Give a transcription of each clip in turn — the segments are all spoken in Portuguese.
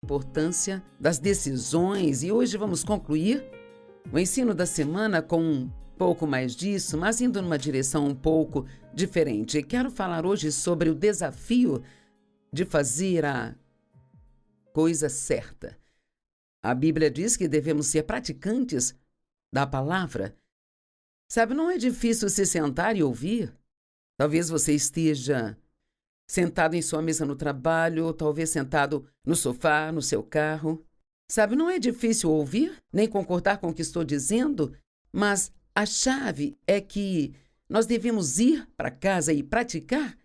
importância das decisões e hoje vamos concluir o ensino da semana com um pouco mais disso, mas indo numa direção um pouco diferente. Quero falar hoje sobre o desafio de fazer a coisa certa. A Bíblia diz que devemos ser praticantes da palavra. Sabe, não é difícil se sentar e ouvir. Talvez você esteja sentado em sua mesa no trabalho, ou talvez sentado no sofá, no seu carro. Sabe, não é difícil ouvir, nem concordar com o que estou dizendo, mas a chave é que nós devemos ir para casa e praticar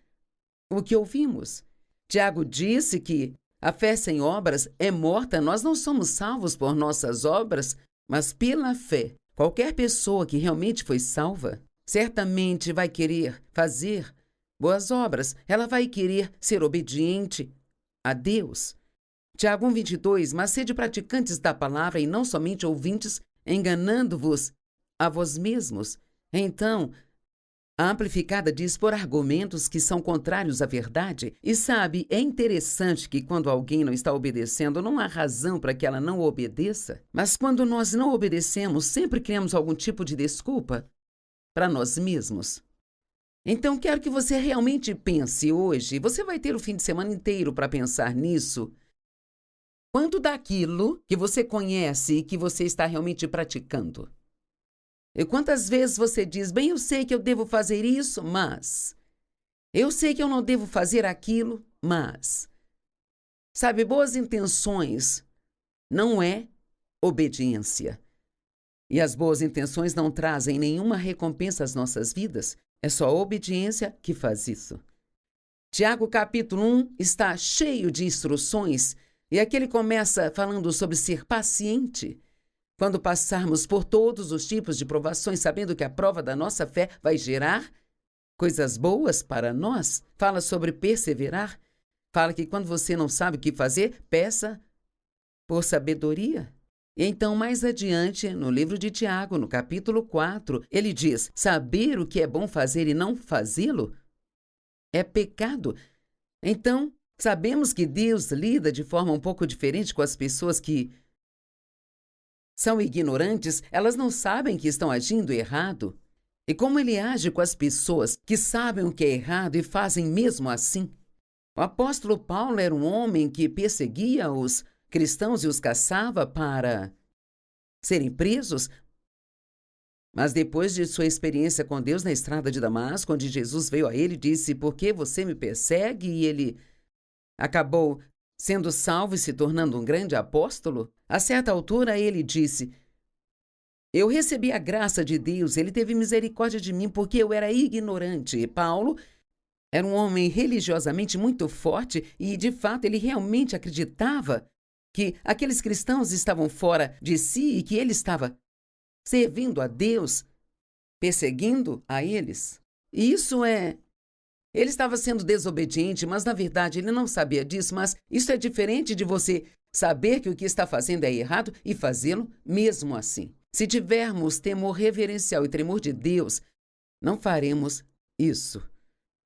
o que ouvimos. Tiago disse que a fé sem obras é morta. Nós não somos salvos por nossas obras, mas pela fé. Qualquer pessoa que realmente foi salva, certamente vai querer fazer boas obras. Ela vai querer ser obediente a Deus. Tiago 1:22, mas sede praticantes da palavra e não somente ouvintes, enganando-vos a vós mesmos. Então, a Amplificada diz por argumentos que são contrários à verdade. E sabe, é interessante que quando alguém não está obedecendo, não há razão para que ela não obedeça. Mas quando nós não obedecemos, sempre criamos algum tipo de desculpa para nós mesmos. Então, quero que você realmente pense hoje. Você vai ter o fim de semana inteiro para pensar nisso. Quanto daquilo que você conhece e que você está realmente praticando? E quantas vezes você diz, bem, eu sei que eu devo fazer isso, mas... Eu sei que eu não devo fazer aquilo, mas... Sabe, boas intenções não é obediência. E as boas intenções não trazem nenhuma recompensa às nossas vidas. É só a obediência que faz isso. Tiago capítulo 1 está cheio de instruções e aqui ele começa falando sobre ser paciente. Quando passarmos por todos os tipos de provações, sabendo que a prova da nossa fé vai gerar coisas boas para nós, fala sobre perseverar, fala que quando você não sabe o que fazer, peça por sabedoria. E então, mais adiante, no livro de Tiago, no capítulo 4, ele diz, saber o que é bom fazer e não fazê-lo é pecado. Então, sabemos que Deus lida de forma um pouco diferente com as pessoas que são ignorantes, elas não sabem que estão agindo errado. E como ele age com as pessoas que sabem o que é errado e fazem mesmo assim? O apóstolo Paulo era um homem que perseguia os cristãos e os caçava para serem presos. Mas depois de sua experiência com Deus na estrada de Damasco, onde Jesus veio a ele e disse, por que você me persegue? E ele acabou sendo salvo e se tornando um grande apóstolo. A certa altura ele disse, eu recebi a graça de Deus, ele teve misericórdia de mim porque eu era ignorante. E Paulo era um homem religiosamente muito forte e, de fato, ele realmente acreditava que aqueles cristãos estavam fora de si e que ele estava servindo a Deus, perseguindo a eles. E ele estava sendo desobediente, mas na verdade ele não sabia disso, mas isso é diferente de você saber que o que está fazendo é errado e fazê-lo mesmo assim. Se tivermos temor reverencial e tremor de Deus, não faremos isso.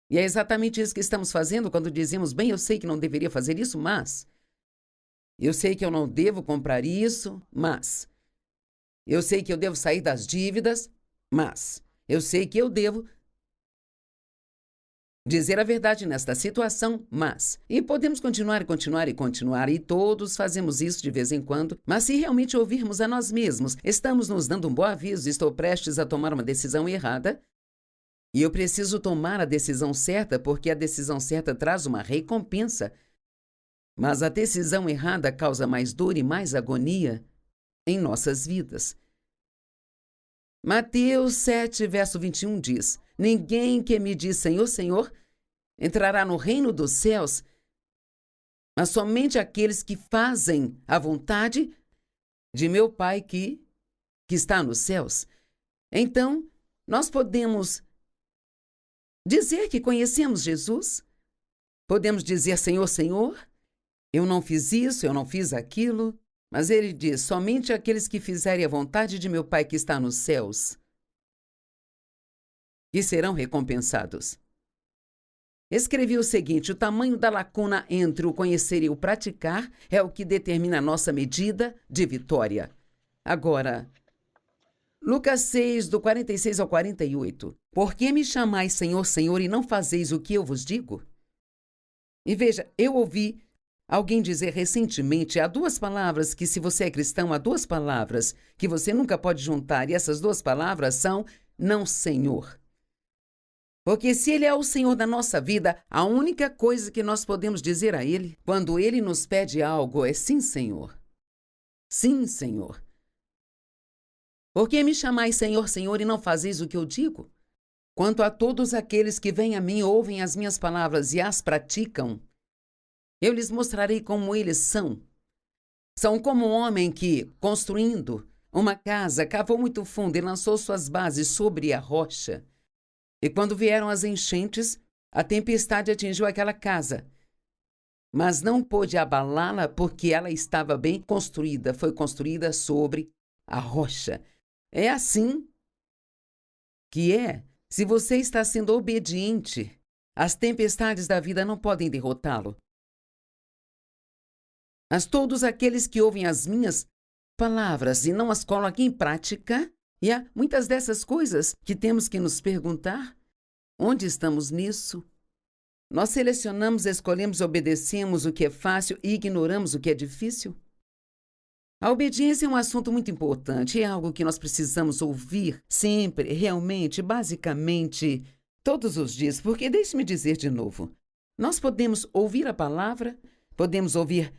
E é exatamente isso que estamos fazendo quando dizemos, bem, eu sei que não deveria fazer isso, mas... Eu sei que eu não devo comprar isso, mas... Eu sei que eu devo sair das dívidas, mas... Eu sei que eu devo dizer a verdade nesta situação, mas... E podemos continuar, e todos fazemos isso de vez em quando, mas se realmente ouvirmos a nós mesmos, estamos nos dando um bom aviso, estou prestes a tomar uma decisão errada, e eu preciso tomar a decisão certa, porque a decisão certa traz uma recompensa. Mas a decisão errada causa mais dor e mais agonia em nossas vidas. Mateus 7, verso 21 diz, ninguém que me diz Senhor, Senhor, entrará no reino dos céus, mas somente aqueles que fazem a vontade de meu Pai que está nos céus. Então, nós podemos dizer que conhecemos Jesus, podemos dizer Senhor, Senhor, eu não fiz isso, eu não fiz aquilo, mas ele diz, somente aqueles que fizerem a vontade de meu Pai que está nos céus, que serão recompensados. escrevi o seguinte: o tamanho da lacuna entre o conhecer e o praticar é o que determina a nossa medida de vitória. Agora, Lucas 6, do 46 ao 48. Por que me chamais Senhor, Senhor, e não fazeis o que eu vos digo? E veja, eu ouvi alguém dizer recentemente, há duas palavras que, se você é cristão, há duas palavras que você nunca pode juntar, e essas duas palavras são não Senhor. Porque se Ele é o Senhor da nossa vida, a única coisa que nós podemos dizer a Ele, quando Ele nos pede algo, é sim, Senhor. Sim, Senhor. Por que me chamais Senhor, Senhor, e não fazeis o que eu digo? Quanto a todos aqueles que vêm a mim, ouvem as minhas palavras e as praticam, eu lhes mostrarei como eles são. São como um homem que, construindo uma casa, cavou muito fundo e lançou suas bases sobre a rocha. E quando vieram as enchentes, a tempestade atingiu aquela casa, mas não pôde abalá-la porque ela estava bem construída, foi construída sobre a rocha. É assim que é. Se você está sendo obediente, as tempestades da vida não podem derrotá-lo. Mas todos aqueles que ouvem as minhas palavras e não as colocam em prática, e há muitas dessas coisas que temos que nos perguntar: onde estamos nisso? Nós selecionamos, escolhemos, obedecemos o que é fácil e ignoramos o que é difícil? A obediência é um assunto muito importante, é algo que nós precisamos ouvir sempre, realmente, basicamente, todos os dias, porque deixe-me dizer de novo, nós podemos ouvir a palavra, podemos ouvir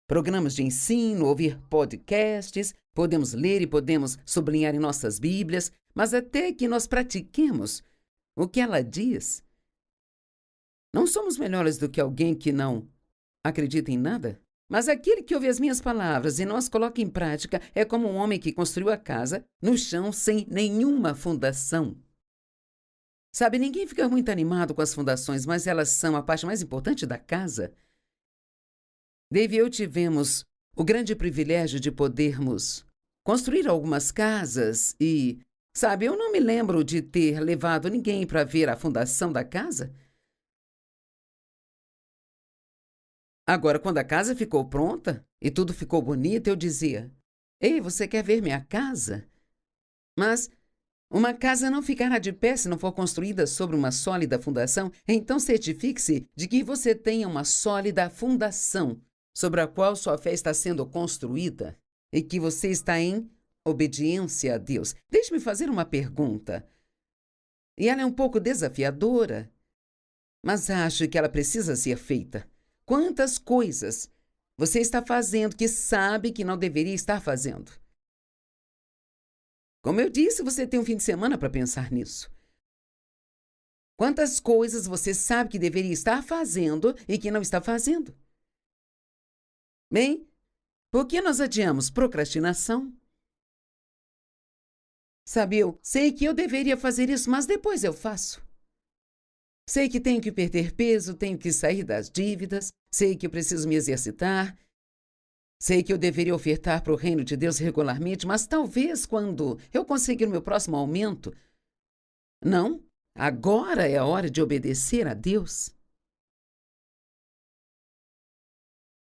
programas de ensino, ouvir podcasts, podemos ler e podemos sublinhar em nossas Bíblias, mas até que nós pratiquemos o que ela diz, não somos melhores do que alguém que não acredita em nada? Mas aquele que ouve as minhas palavras e não as coloca em prática é como um homem que construiu a casa no chão sem nenhuma fundação. Sabe, ninguém fica muito animado com as fundações, mas elas são a parte mais importante da casa. Dave e eu tivemos o grande privilégio de podermos construir algumas casas e, sabe, eu não me lembro de ter levado ninguém para ver a fundação da casa. Agora, quando a casa ficou pronta e tudo ficou bonito, eu dizia: ei, você quer ver minha casa? Mas uma casa não ficará de pé se não for construída sobre uma sólida fundação. Então certifique-se de que você tenha uma sólida fundação sobre a qual sua fé está sendo construída e que você está em obediência a Deus. Deixe-me fazer uma pergunta. E ela é um pouco desafiadora, mas acho que ela precisa ser feita. Quantas coisas você está fazendo que sabe que não deveria estar fazendo? Como eu disse, você tem um fim de semana para pensar nisso. Quantas coisas você sabe que deveria estar fazendo e que não está fazendo? Bem, por que nós adiamos? Procrastinação. Sabe, eu sei que eu deveria fazer isso, mas depois eu faço. Sei que tenho que perder peso, tenho que sair das dívidas, sei que eu preciso me exercitar, sei que eu deveria ofertar para o reino de Deus regularmente, mas talvez quando eu conseguir o meu próximo aumento. Não, agora é a hora de obedecer a Deus.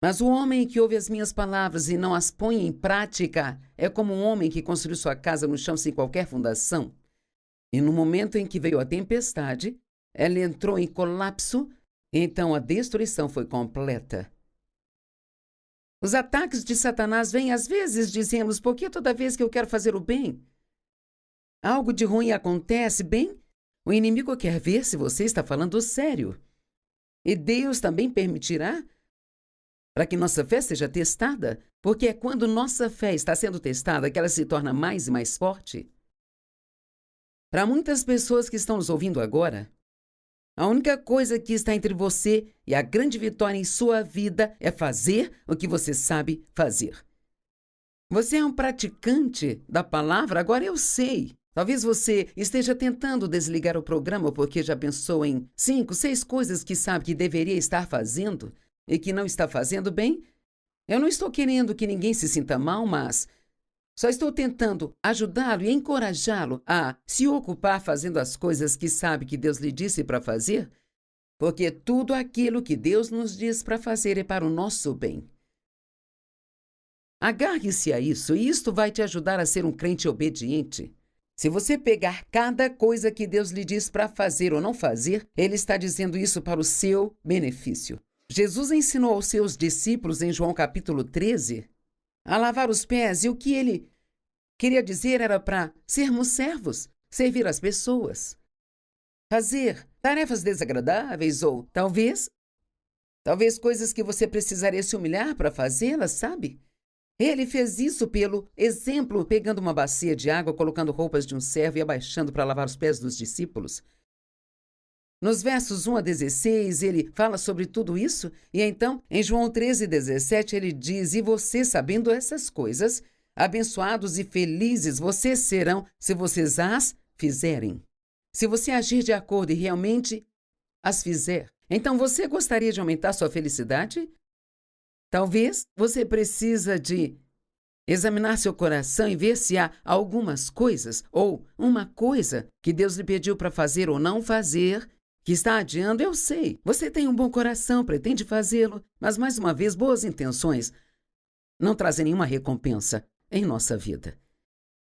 Mas o homem que ouve as minhas palavras e não as põe em prática é como um homem que construiu sua casa no chão sem qualquer fundação. E no momento em que veio a tempestade, ela entrou em colapso, então a destruição foi completa. Os ataques de Satanás vêm às vezes, dizemos, porque toda vez que eu quero fazer o bem, algo de ruim acontece, bem, o inimigo quer ver se você está falando sério. E Deus também permitirá para que nossa fé seja testada, porque é quando nossa fé está sendo testada que ela se torna mais e mais forte. Para muitas pessoas que estão nos ouvindo agora, a única coisa que está entre você e a grande vitória em sua vida é fazer o que você sabe fazer. Você é um praticante da palavra? Agora eu sei. Talvez você esteja tentando desligar o programa porque já pensou em 5, 6 coisas que sabe que deveria estar fazendo e que não está fazendo bem. Eu não estou querendo que ninguém se sinta mal, mas só estou tentando ajudá-lo e encorajá-lo a se ocupar fazendo as coisas que sabe que Deus lhe disse para fazer. porque tudo aquilo que Deus nos diz para fazer é para o nosso bem. Agarre-se a isso, e isto vai te ajudar a ser um crente obediente. Se você pegar cada coisa que Deus lhe diz para fazer ou não fazer, Ele está dizendo isso para o seu benefício. Jesus ensinou aos seus discípulos em João capítulo 13 a lavar os pés, e o que Ele queria dizer era para sermos servos, servir as pessoas, fazer tarefas desagradáveis ou talvez coisas que você precisaria se humilhar para fazê-las, sabe? Ele fez isso pelo exemplo, pegando uma bacia de água, colocando roupas de um servo e abaixando para lavar os pés dos discípulos. Nos versos 1 a 16, ele fala sobre tudo isso, e então, em João 13:17, ele diz: "E você, sabendo essas coisas, abençoados e felizes vocês serão se vocês as fizerem." Se você agir de acordo e realmente as fizer, então você gostaria de aumentar sua felicidade? Talvez você precisa de examinar seu coração e ver se há algumas coisas ou uma coisa que Deus lhe pediu para fazer ou não fazer, que está adiando. Eu sei, você tem um bom coração, pretende fazê-lo, mas mais uma vez, boas intenções não trazem nenhuma recompensa em nossa vida.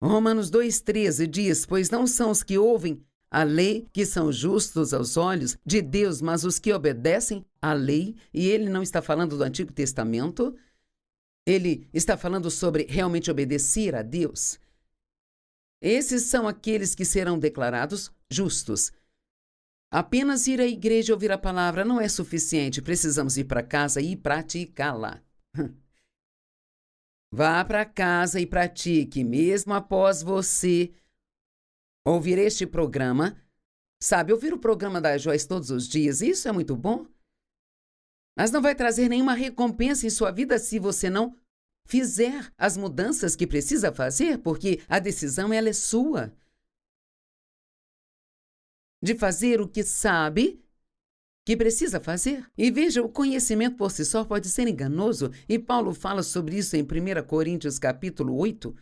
Romanos 2:13 diz: "Pois não são os que ouvem a lei que são justos aos olhos de Deus, mas os que obedecem à lei." E ele não está falando do Antigo Testamento, ele está falando sobre realmente obedecer a Deus. Esses são aqueles que serão declarados justos. Apenas ir à igreja e ouvir a palavra não é suficiente, precisamos ir para casa e praticá-la. Vá para casa e pratique, mesmo após você ouvir este programa. Sabe, ouvir o programa da Joyce todos os dias, isso é muito bom. Mas não vai trazer nenhuma recompensa em sua vida se você não fizer as mudanças que precisa fazer, porque a decisão ela é sua. De fazer o que sabe que precisa fazer. E veja, o conhecimento por si só pode ser enganoso, e Paulo fala sobre isso em 1 Coríntios capítulo 8.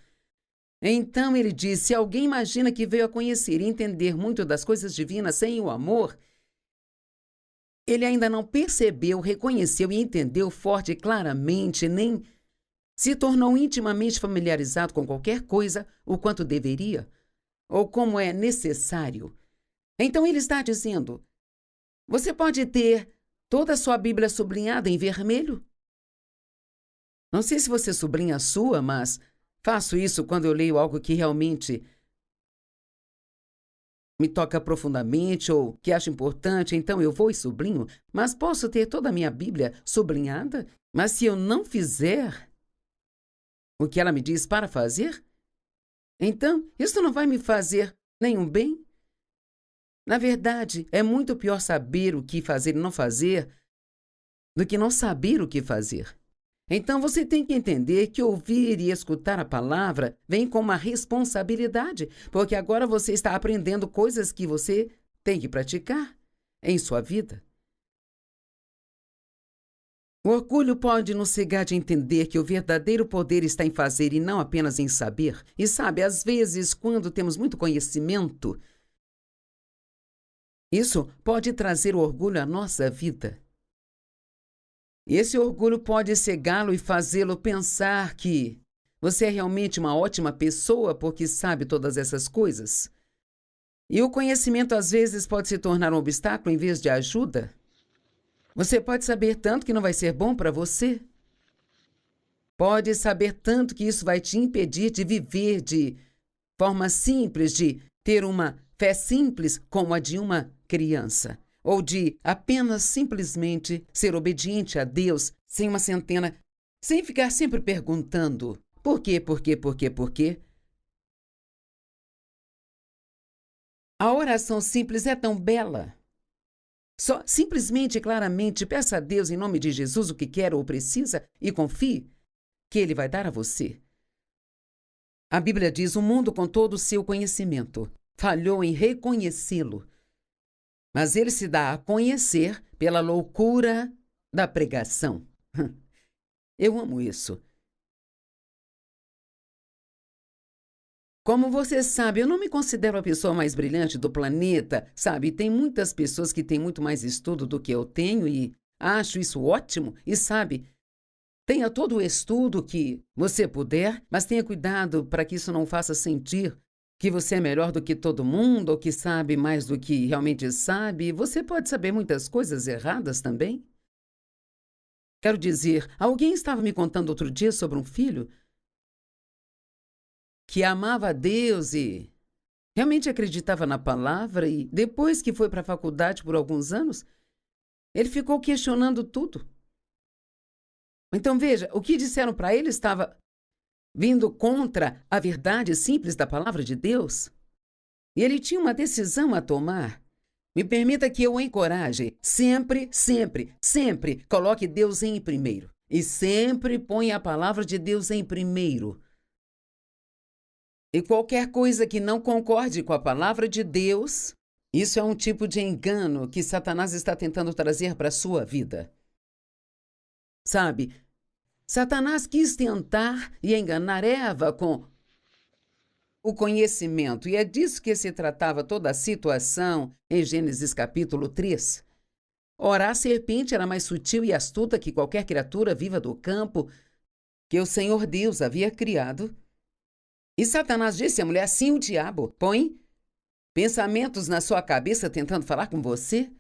Então ele diz: "Se alguém imagina que veio a conhecer e entender muito das coisas divinas sem o amor, ele ainda não percebeu, reconheceu e entendeu forte e claramente, nem se tornou intimamente familiarizado com qualquer coisa o quanto deveria, ou como é necessário." Então ele está dizendo: você pode ter toda a sua Bíblia sublinhada em vermelho. Não sei se você sublinha a sua, mas faço isso quando eu leio algo que realmente me toca profundamente ou que acho importante, então eu vou e sublinho. Mas posso ter toda a minha Bíblia sublinhada, mas se eu não fizer o que ela me diz para fazer, então isso não vai me fazer nenhum bem. Na verdade, é muito pior saber o que fazer e não fazer do que não saber o que fazer. Então você tem que entender que ouvir e escutar a palavra vem com uma responsabilidade, porque agora você está aprendendo coisas que você tem que praticar em sua vida. O orgulho pode nos cegar de entender que o verdadeiro poder está em fazer e não apenas em saber. E sabe, às vezes, quando temos muito conhecimento, isso pode trazer o orgulho à nossa vida. Esse orgulho pode cegá-lo e fazê-lo pensar que você é realmente uma ótima pessoa porque sabe todas essas coisas. E o conhecimento às vezes pode se tornar um obstáculo em vez de ajuda. Você pode saber tanto que não vai ser bom para você. Pode saber tanto que isso vai te impedir de viver de forma simples, de ter uma fé simples como a de uma criança. Ou de apenas simplesmente ser obediente a Deus sem uma centena, sem ficar sempre perguntando por quê, por quê, por quê, por quê. A oração simples é tão bela. Só simplesmente e claramente peça a Deus em nome de Jesus o que quer ou precisa e confie que Ele vai dar a você. A Bíblia diz: o mundo com todo o seu conhecimento falhou em reconhecê-lo. Mas ele se dá a conhecer pela loucura da pregação. Eu amo isso. Como você sabe, eu não me considero a pessoa mais brilhante do planeta, sabe? Tem muitas pessoas que têm muito mais estudo do que eu tenho e acho isso ótimo. E sabe, tenha todo o estudo que você puder, mas tenha cuidado para que isso não faça sentir que você é melhor do que todo mundo ou que sabe mais do que realmente sabe. Você pode saber muitas coisas erradas também. Quero dizer, alguém estava me contando outro dia sobre um filho que amava a Deus e realmente acreditava na palavra e depois que foi para a faculdade por alguns anos, ele ficou questionando tudo. Então veja, o que disseram para ele estava vindo contra a verdade simples da palavra de Deus. E ele tinha uma decisão a tomar. Me permita que eu o encoraje. Sempre, sempre, sempre coloque Deus em primeiro. E sempre ponha a palavra de Deus em primeiro. E qualquer coisa que não concorde com a palavra de Deus, isso é um tipo de engano que Satanás está tentando trazer para a sua vida. Sabe, Satanás quis tentar e enganar Eva com o conhecimento, e é disso que se tratava toda a situação em Gênesis capítulo 3. Ora, a serpente era mais sutil e astuta que qualquer criatura viva do campo que o Senhor Deus havia criado. E Satanás disse à mulher: sim, o diabo põe pensamentos na sua cabeça tentando falar com você.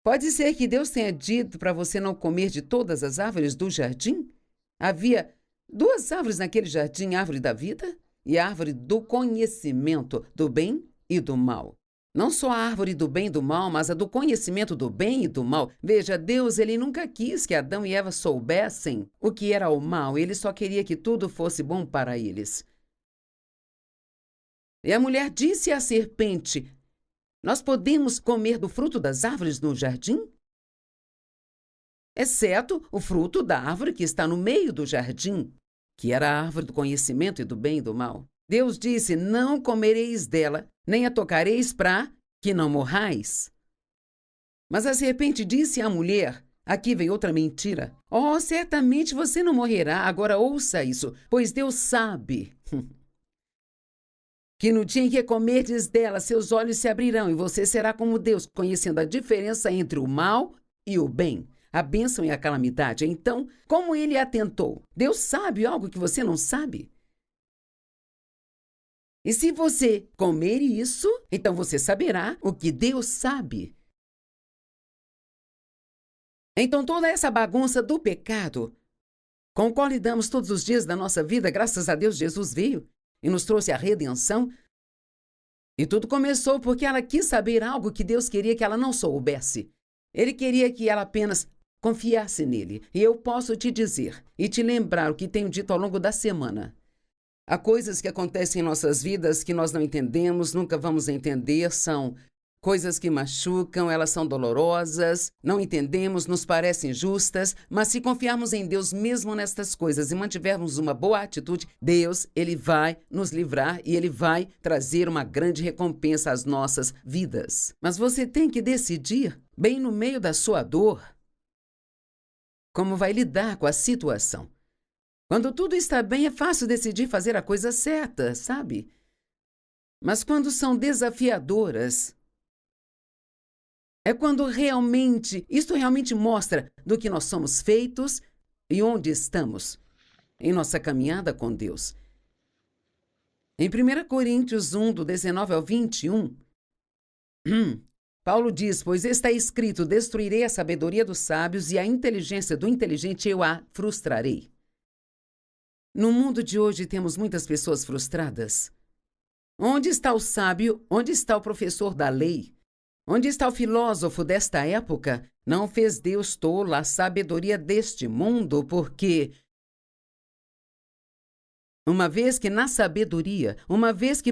Pode ser que Deus tenha dito para você não comer de todas as árvores do jardim? Havia 2 árvores naquele jardim, a árvore da vida e a árvore do conhecimento do bem e do mal. Não só a árvore do bem e do mal, mas a do conhecimento do bem e do mal. Veja, Deus, ele nunca quis que Adão e Eva soubessem o que era o mal. Ele só queria que tudo fosse bom para eles. E a mulher disse à serpente: nós podemos comer do fruto das árvores no jardim? Exceto o fruto da árvore que está no meio do jardim, que era a árvore do conhecimento e do bem e do mal. Deus disse: não comereis dela, nem a tocareis para que não morrais. Mas a serpente disse à mulher: aqui vem outra mentira. Oh, certamente você não morrerá. Agora ouça isso, pois Deus sabe que no dia em que comerdes dela, seus olhos se abrirão e você será como Deus, conhecendo a diferença entre o mal e o bem, a bênção e a calamidade. Então, como ele atentou? Deus sabe algo que você não sabe? E se você comer isso, então você saberá o que Deus sabe. Então, toda essa bagunça do pecado, com o qual lidamos todos os dias da nossa vida, graças a Deus, Jesus veio e nos trouxe a redenção. E tudo começou porque ela quis saber algo que Deus queria que ela não soubesse. Ele queria que ela apenas confiasse nele. E eu posso te dizer e te lembrar o que tenho dito ao longo da semana. Há coisas que acontecem em nossas vidas que nós não entendemos, nunca vamos entender, são coisas que machucam, elas são dolorosas, não entendemos, nos parecem justas, mas se confiarmos em Deus mesmo nestas coisas e mantivermos uma boa atitude, Deus, ele vai nos livrar e ele vai trazer uma grande recompensa às nossas vidas. Mas você tem que decidir, bem no meio da sua dor, como vai lidar com a situação. Quando tudo está bem, é fácil decidir fazer a coisa certa, sabe? Mas quando são desafiadoras, é quando isto realmente mostra do que nós somos feitos e onde estamos em nossa caminhada com Deus. Em 1 Coríntios 1, do 19 ao 21, Paulo diz: pois está escrito, destruirei a sabedoria dos sábios e a inteligência do inteligente eu a frustrarei. No mundo de hoje temos muitas pessoas frustradas. Onde está o sábio? Onde está o professor da lei? Onde está o filósofo desta época? Não fez Deus tola a sabedoria deste mundo, porque uma vez que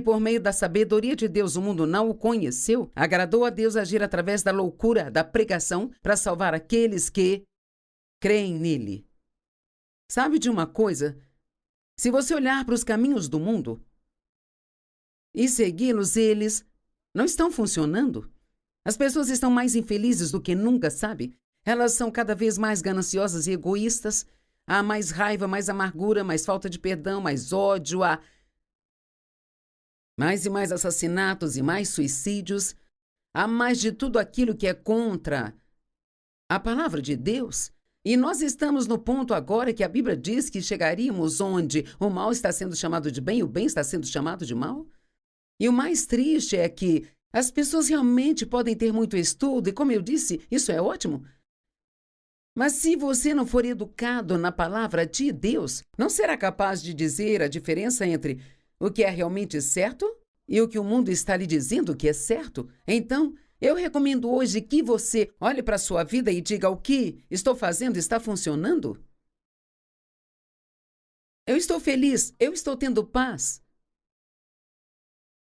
por meio da sabedoria de Deus o mundo não o conheceu, agradou a Deus agir através da loucura da pregação para salvar aqueles que creem nele. Sabe de uma coisa? Se você olhar para os caminhos do mundo e segui-los, eles não estão funcionando. As pessoas estão mais infelizes do que nunca, sabe? Elas são cada vez mais gananciosas e egoístas. Há mais raiva, mais amargura, mais falta de perdão, mais ódio. Mais e mais assassinatos e mais suicídios. Há mais de tudo aquilo que é contra a palavra de Deus. E nós estamos no ponto agora que a Bíblia diz que chegaríamos onde o mal está sendo chamado de bem e o bem está sendo chamado de mal. E o mais triste é que as pessoas realmente podem ter muito estudo, e como eu disse, isso é ótimo. Mas se você não for educado na palavra de Deus, não será capaz de dizer a diferença entre o que é realmente certo e o que o mundo está lhe dizendo que é certo. Então, eu recomendo hoje que você olhe para a sua vida e diga: o que estou fazendo está funcionando? Eu estou feliz, eu estou tendo paz.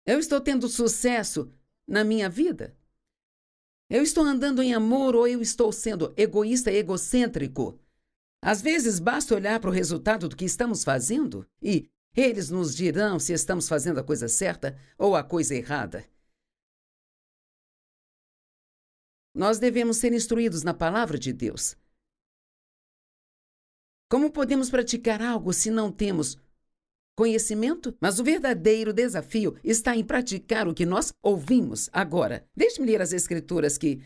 Eu estou tendo sucesso na minha vida. Eu estou andando em amor ou eu estou sendo egoísta e egocêntrico? Às vezes basta olhar para o resultado do que estamos fazendo e eles nos dirão se estamos fazendo a coisa certa ou a coisa errada. Nós devemos ser instruídos na palavra de Deus. Como podemos praticar algo se não temos conhecimento? Mas o verdadeiro desafio está em praticar o que nós ouvimos agora. Deixe-me ler as escrituras que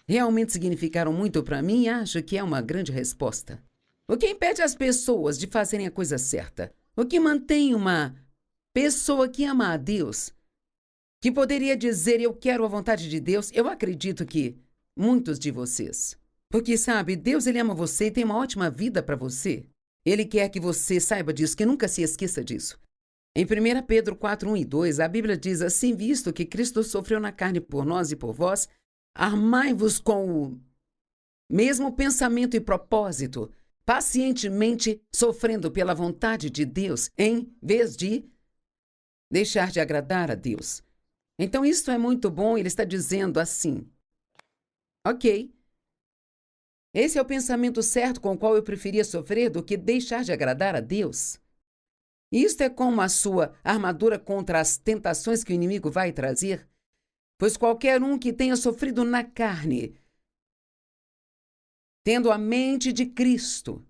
realmente significaram muito para mim e acho que é uma grande resposta. O que impede as pessoas de fazerem a coisa certa? O que mantém uma pessoa que ama a Deus, que poderia dizer: eu quero a vontade de Deus? Eu acredito que muitos de vocês. Porque, sabe, Deus, Ele ama você e tem uma ótima vida para você. Ele quer que você saiba disso, que nunca se esqueça disso. Em 1 Pedro 4, 1 e 2, a Bíblia diz assim: visto que Cristo sofreu na carne por nós e por vós, armai-vos com o mesmo pensamento e propósito, pacientemente sofrendo pela vontade de Deus, em vez de deixar de agradar a Deus. Então, isso é muito bom, ele está dizendo assim: ok, esse é o pensamento certo com o qual eu preferia sofrer do que deixar de agradar a Deus. Isto é como a sua armadura contra as tentações que o inimigo vai trazer, pois qualquer um que tenha sofrido na carne, tendo a mente de Cristo.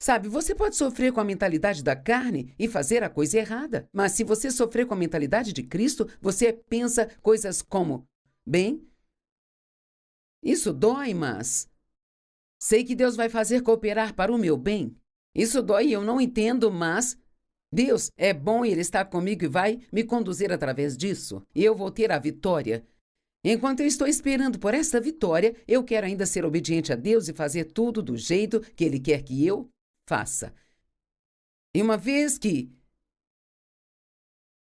Sabe, você pode sofrer com a mentalidade da carne e fazer a coisa errada, mas se você sofrer com a mentalidade de Cristo, você pensa coisas como: bem, isso dói, mas sei que Deus vai fazer cooperar para o meu bem. Isso dói e eu não entendo, mas Deus é bom e Ele está comigo e vai me conduzir através disso. E eu vou ter a vitória. Enquanto eu estou esperando por essa vitória, eu quero ainda ser obediente a Deus e fazer tudo do jeito que Ele quer que eu faça. E uma vez que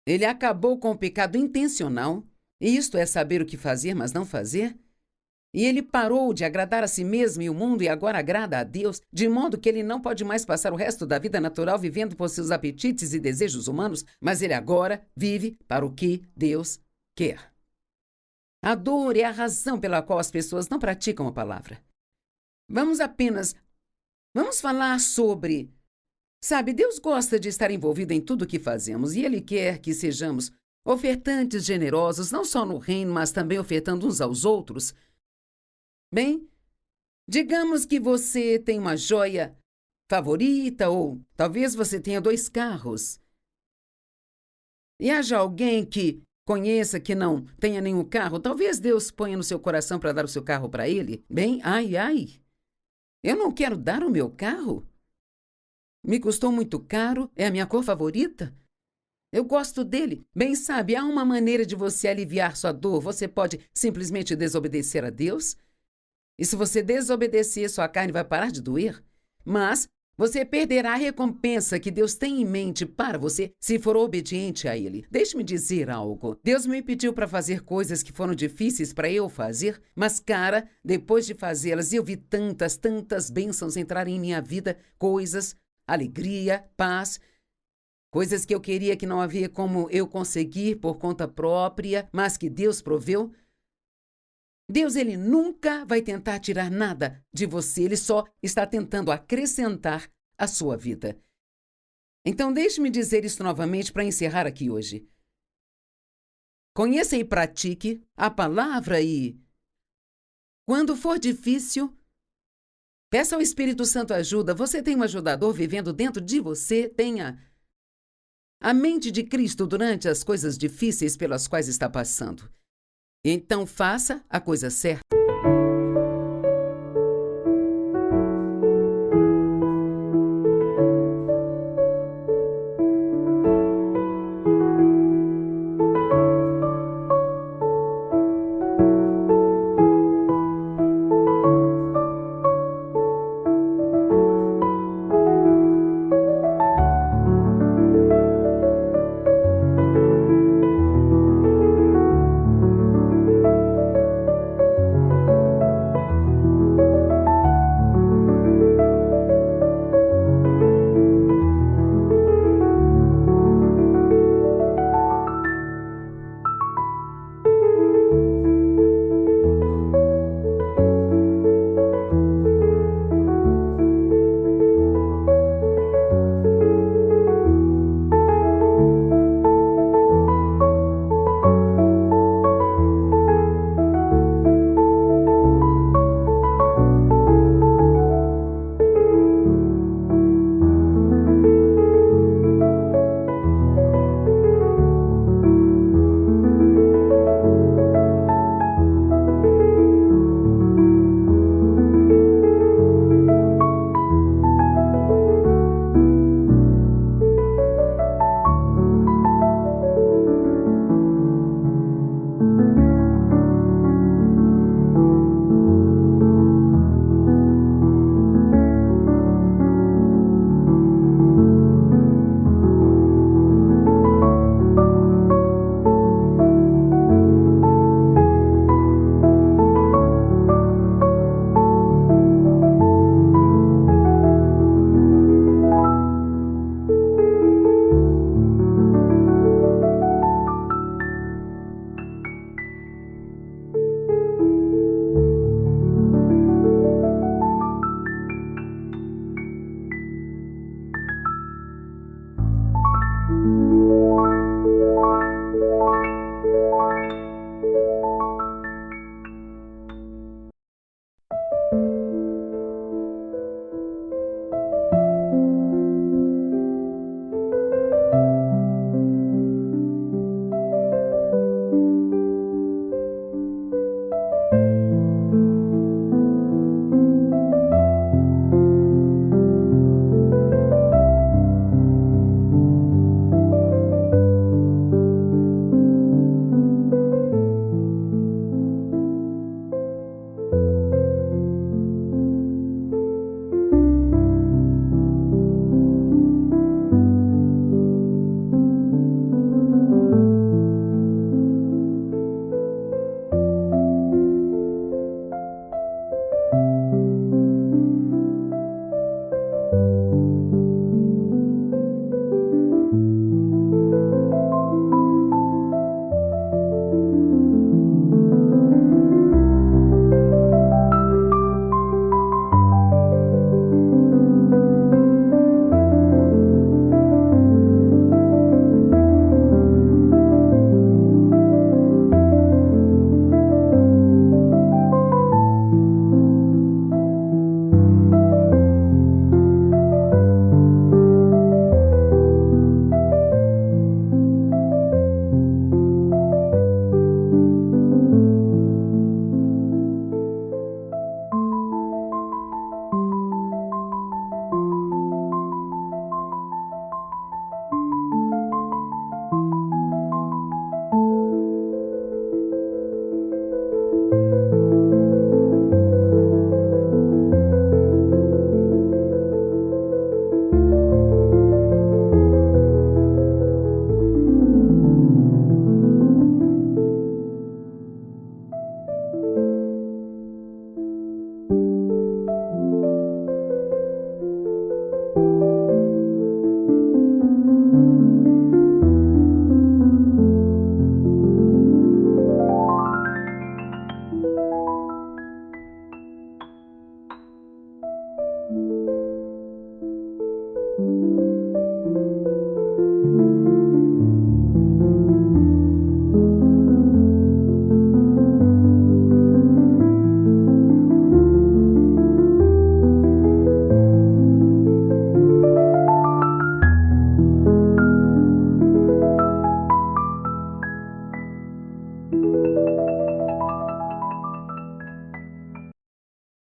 Ele acabou com o pecado intencional, e isto é saber o que fazer, mas não fazer, e ele parou de agradar a si mesmo e o mundo e agora agrada a Deus, de modo que ele não pode mais passar o resto da vida natural vivendo por seus apetites e desejos humanos, mas ele agora vive para o que Deus quer. A dor é a razão pela qual as pessoas não praticam a palavra. Vamos falar sobre... Sabe, Deus gosta de estar envolvido em tudo o que fazemos e Ele quer que sejamos ofertantes generosos, não só no reino, mas também ofertando uns aos outros. Bem, digamos que você tem uma joia favorita ou talvez você tenha 2 carros. E haja alguém que conheça que não tenha nenhum carro, talvez Deus ponha no seu coração para dar o seu carro para ele. Bem, ai, eu não quero dar o meu carro. Me custou muito caro, é a minha cor favorita. Eu gosto dele. Bem, sabe, há uma maneira de você aliviar sua dor. Você pode simplesmente desobedecer a Deus. E se você desobedecer, sua carne vai parar de doer. Mas você perderá a recompensa que Deus tem em mente para você se for obediente a Ele. Deixe-me dizer algo. Deus me pediu para fazer coisas que foram difíceis para eu fazer, mas, cara, depois de fazê-las, eu vi tantas bênçãos entrarem em minha vida, coisas, alegria, paz, coisas que eu queria que não havia como eu conseguir por conta própria, mas que Deus proveu. Deus, Ele nunca vai tentar tirar nada de você, Ele só está tentando acrescentar a sua vida. Então, deixe-me dizer isso novamente para encerrar aqui hoje. Conheça e pratique a palavra e, quando for difícil, peça ao Espírito Santo ajuda. Você tem um ajudador vivendo dentro de você, tenha a mente de Cristo durante as coisas difíceis pelas quais está passando. Então faça a coisa certa.